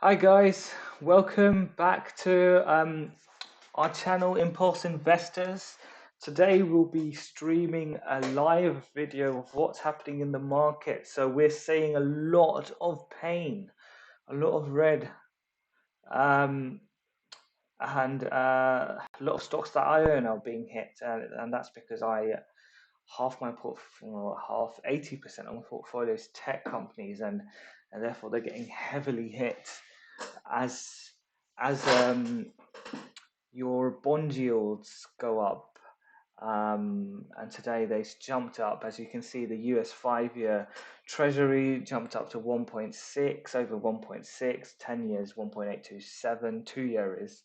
Hi guys, welcome back to our channel Impulse Investors. Today we'll be streaming a live video of what's happening in the market. So we're seeing a lot of pain, a lot of red, um, and a lot of stocks that I own are being hit, and that's because half my portfolio, half 80% of my portfolio is tech companies, and therefore they're getting heavily hit as your bond yields go up. And today they jumped up. As you can see, the US 5-year Treasury jumped up to 1.6, over 1.6, 10 years 1.827, 2-year is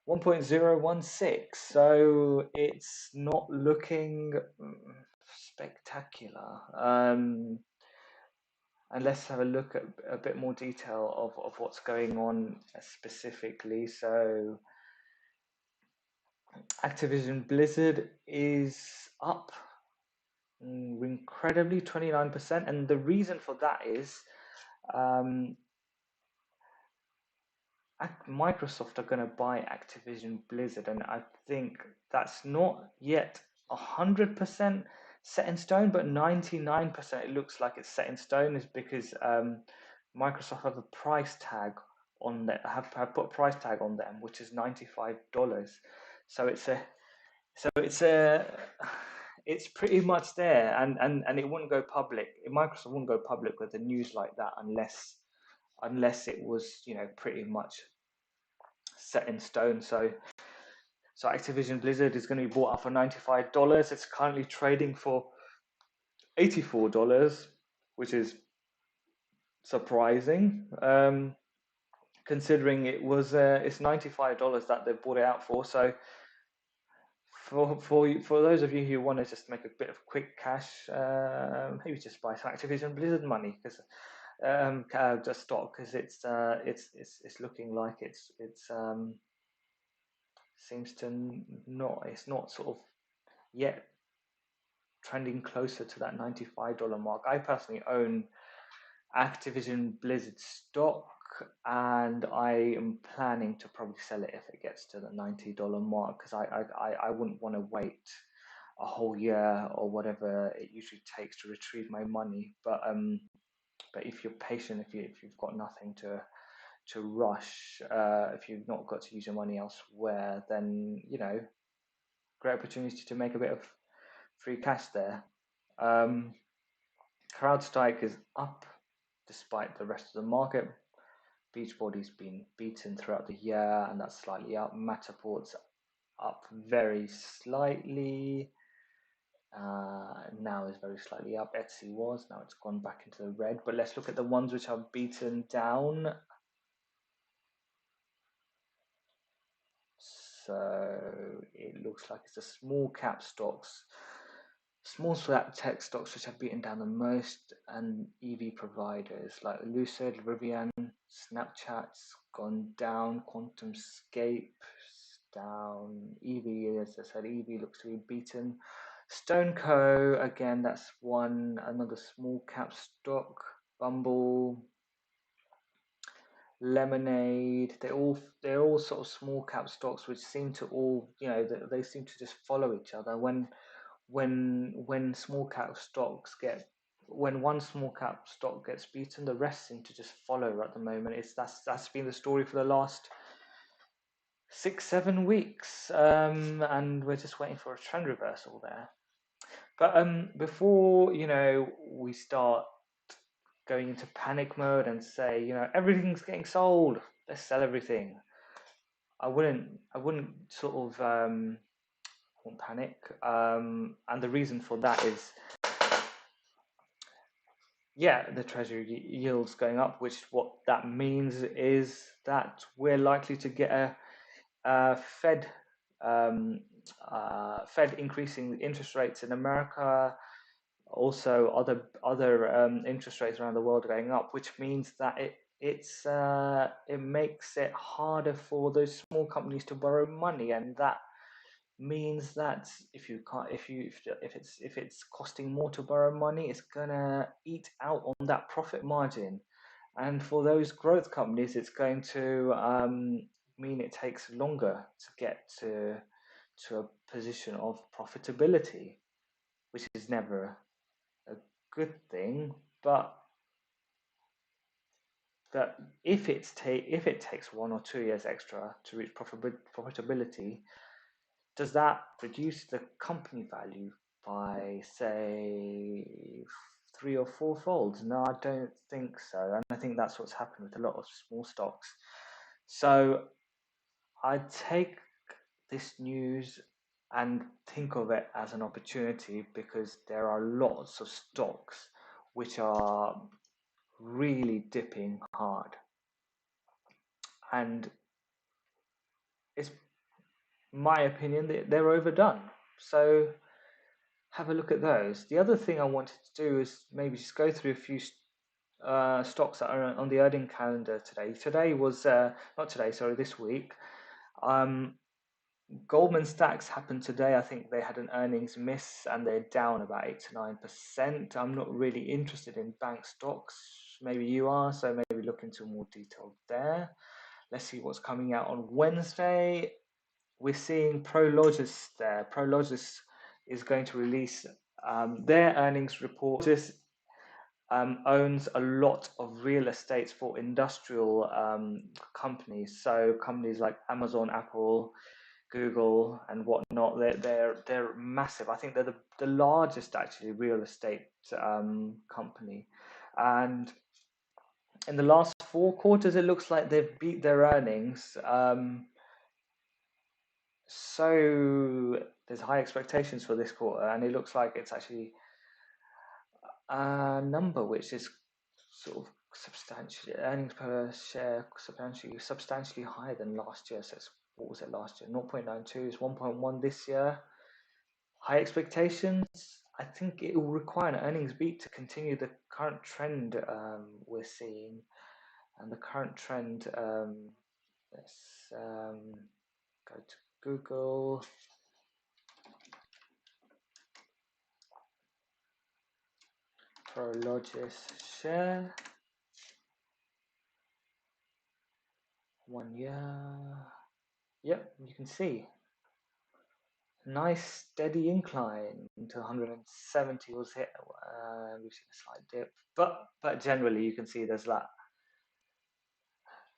1.016. So it's not looking spectacular. And let's have a look at a bit more detail of what's going on specifically. So Activision Blizzard is up incredibly, 29%, and the reason for that is um, Microsoft are going to buy Activision Blizzard, and I think that's not yet 100% set in stone, but 99% it looks like it's set in stone, is because Microsoft have a price tag on that, have put a price tag on them, which is $95. So it's pretty much there, and it wouldn't go public. Microsoft wouldn't go public with the news like that unless it was, pretty much set in stone. So Activision Blizzard is going to be bought up for $95. It's currently trading for $84, which is surprising, considering it's $95 that they bought it out for. So for those of you who want to just make a bit of quick cash, maybe just buy some Activision Blizzard money, because just stock, because it's looking like it's seems to it's not sort of yet trending closer to that $95 mark. I personally own Activision Blizzard stock, and I am planning to probably sell it if it gets to the $90 mark, because I wouldn't want to wait a whole year or whatever it usually takes to retrieve my money. But if you're patient, if you've got nothing to rush, if you've not got to use your money elsewhere, then great opportunity to make a bit of free cash there. CrowdStrike is up despite the rest of the market. Beachbody's been beaten throughout the year, and that's slightly up. Matterport's up very slightly. Now is very slightly up. Etsy was, now it's gone back into the red. But let's look at the ones which are beaten down. So it looks like it's the small cap stocks, small cap tech stocks which have beaten down the most, and EV providers like Lucid, Rivian, Snapchat's gone down, QuantumScape's down, EV, as I said, EV looks to be beaten. StoneCo, again, that's another small cap stock. Bumble, Lemonade, they're all sort of small cap stocks which seem to all, they seem to just follow each other. When small cap stocks when one small cap stock gets beaten, the rest seem to just follow at the moment. That's been the story for the last 6-7 weeks, and we're just waiting for a trend reversal there. But before we start going into panic mode and say everything's getting sold, let's sell everything, I wouldn't sort of won't panic, and the reason for that is, the treasury yields going up, which what that means is that we're likely to get a Fed increasing interest rates in America, also other interest rates around the world going up, which means that it makes it harder for those small companies to borrow money, and that means that if it's costing more to borrow money, it's gonna eat out on that profit margin, And for those growth companies, it's going to mean it takes longer to get to a position of profitability, which is never a good thing. But that if it takes 1 or 2 years extra to reach profitability, does that reduce the company value by, say, 3 or 4 folds? No, I don't think so. And I think that's what's happened with a lot of small stocks. So I take this news and think of it as an opportunity, because there are lots of stocks which are really dipping hard. And it's my opinion that they're overdone. So have a look at those. The other thing I wanted to do is maybe just go through a few stocks that are on the earning calendar today. Today was not today, sorry, this week. Goldman Sachs happened today. I think they had an earnings miss and they're down about 8 to 9%. I'm not really interested in bank stocks. Maybe you are, so maybe look into more detail there. Let's see what's coming out on Wednesday. We're seeing Prologis there. Prologis is going to release their earnings report. This owns a lot of real estate for industrial companies. So companies like Amazon, Apple, Google, and whatnot. They're massive. I think they're the largest actually real estate company. And in the last 4 quarters, it looks like they've beat their earnings. So there's high expectations for this quarter, and it looks like it's actually a number which is sort of substantially, earnings per share substantially higher than last year. So what was it last year? 0.92 is 1.1 this year. High expectations. I think it will require an earnings beat to continue the current trend we're seeing. And the current trend, let's go to Google. Prologis share. 1 year. Yep, you can see. Nice steady incline to 170 was hit. We've seen a slight dip, but generally you can see there's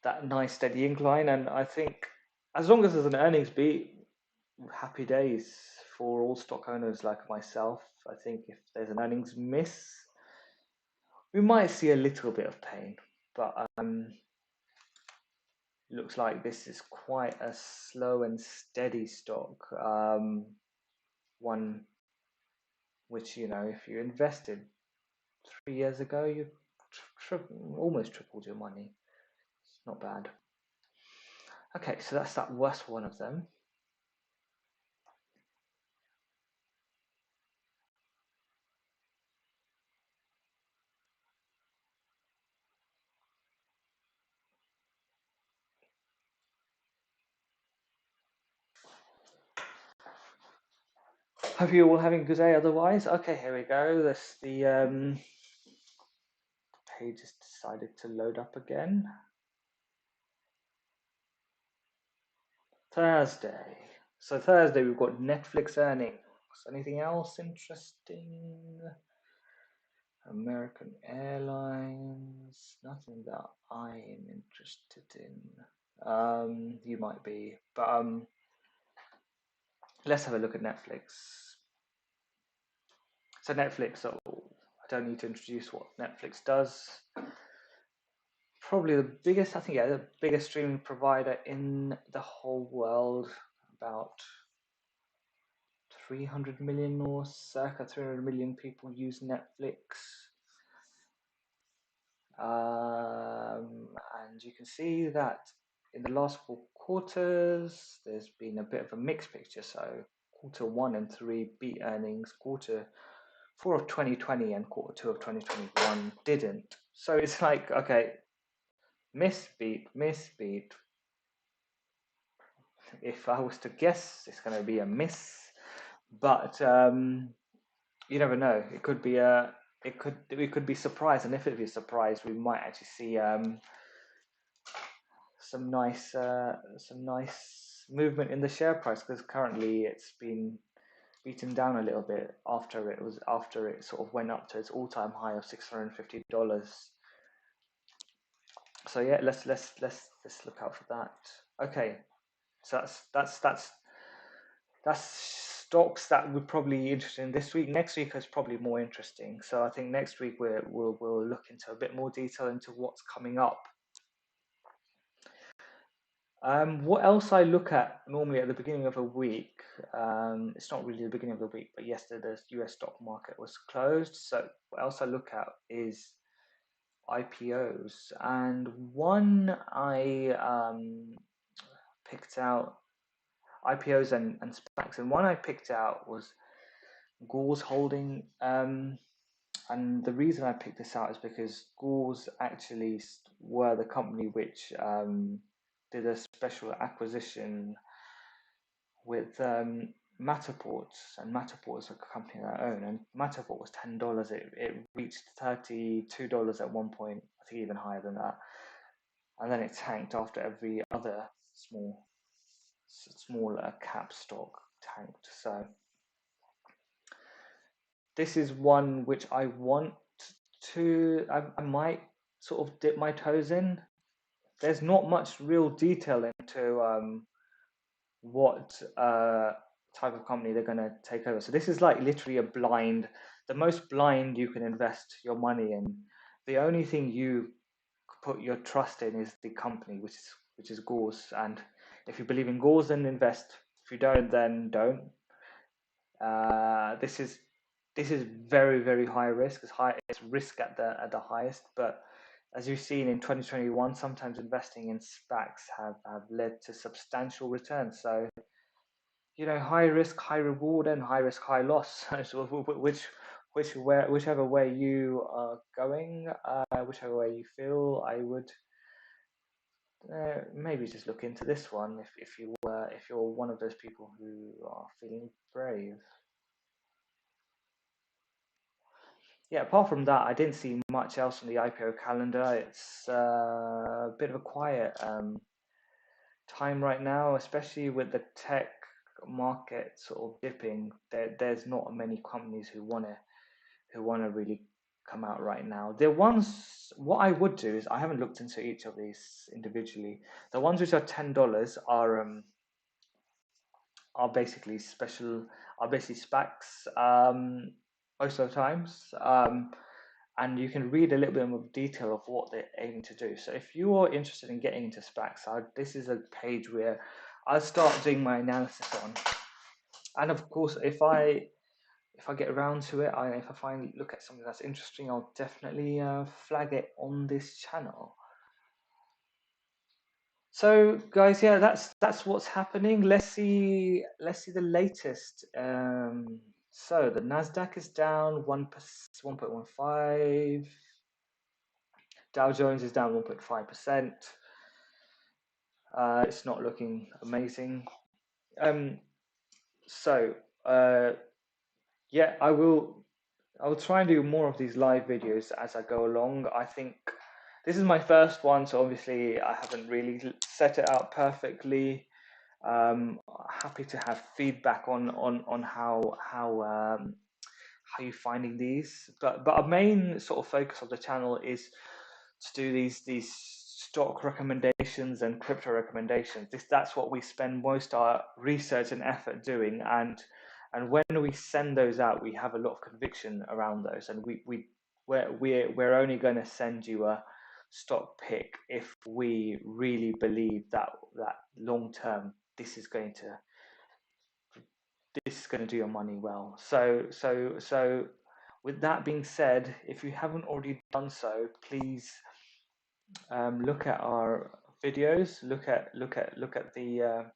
that nice steady incline, and I think as long as there's an earnings beat, happy days for all stock owners like myself. I think if there's an earnings miss, we might see a little bit of pain, but looks like this is quite a slow and steady stock. One which, if you invested 3 years ago, you almost tripled your money. It's not bad. Okay, so that's that worst one of them. Hope you're all having a good day otherwise. Okay, here we go. The page has decided to load up again. Thursday. So Thursday we've got Netflix earnings. Anything else interesting? American Airlines. Nothing that I am interested in. You might be, but let's have a look at Netflix. So Netflix, I don't need to introduce what Netflix does. Probably the biggest, I think, the biggest streaming provider in the whole world. About 300 million or circa 300 million people use Netflix. And you can see that in the last 4 quarters, there's been a bit of a mixed picture. So Q1 and 3 beat earnings, Q4 of 2020 and Q2 of 2021 didn't. So it's like, okay, miss, beat. If I was to guess, it's going to be a miss, but you never know. It could be a we could be surprised, and if it be surprised, we might actually see some nice movement in the share price, because currently it's been beaten down a little bit after it sort of went up to its all-time high of $650. So yeah, let's look out for that. Okay, so that's stocks that we're probably interested in this week. Next week is probably more interesting. So I think next week we'll look into a bit more detail into what's coming up. What else I look at normally at the beginning of a week, it's not really the beginning of the week, but yesterday the US stock market was closed. So what else I look at is IPOs. And one I picked out, IPOs and SPACs, and one I picked out was Gauls Holding. And the reason I picked this out is because Gauls actually were the company which did a special acquisition with Matterport, and Matterport is a company that I own, and Matterport was $10. It reached $32 at one point, I think even higher than that, and then it tanked after every other smaller cap stock tanked. So this is one which I want to, I might sort of dip my toes in. There's not much real detail into what type of company they're going to take over. So this is like literally the most blind you can invest your money in. The only thing you put your trust in is the company, which is Gauls. And if you believe in Gauls, then invest. If you don't, then don't. This is very, very high risk. It's risk at the highest. But as you've seen in 2021, sometimes investing in SPACs have led to substantial returns. So high risk, high reward, and high risk, high loss. So whichever way you are going, whichever way you feel, I would maybe just look into this one if you're one of those people who are feeling brave. Yeah, apart from that, I didn't see much else on the IPO calendar. It's a bit of a quiet time right now, especially with the tech market sort of dipping. There's not many companies who wanna really come out right now. What I would do is, I haven't looked into each of these individually. The ones which are $10 are basically SPACs most of the times. And you can read a little bit more detail of what they're aiming to do. So if you are interested in getting into SPACs, this is a page where I'll start doing my analysis on. And of course, if I get around to it, if I look at something that's interesting, I'll definitely flag it on this channel. So guys, yeah, that's what's happening. Let's see the latest. So the Nasdaq is down 1.15. Dow Jones is down 1.5%. It's not looking amazing. Yeah, I will try and do more of these live videos as I go along. I think this is my first one, so obviously I haven't really set it out perfectly. Happy to have feedback on how you're finding these, but our main sort of focus of the channel is to do these stock recommendations and crypto recommendations. That's what we spend most our research and effort doing, and when we send those out, we have a lot of conviction around those, and we're only going to send you a stock pick if we really believe that long term this is going to do your money well. So with that being said, if you haven't already done so, please look at our videos, look at the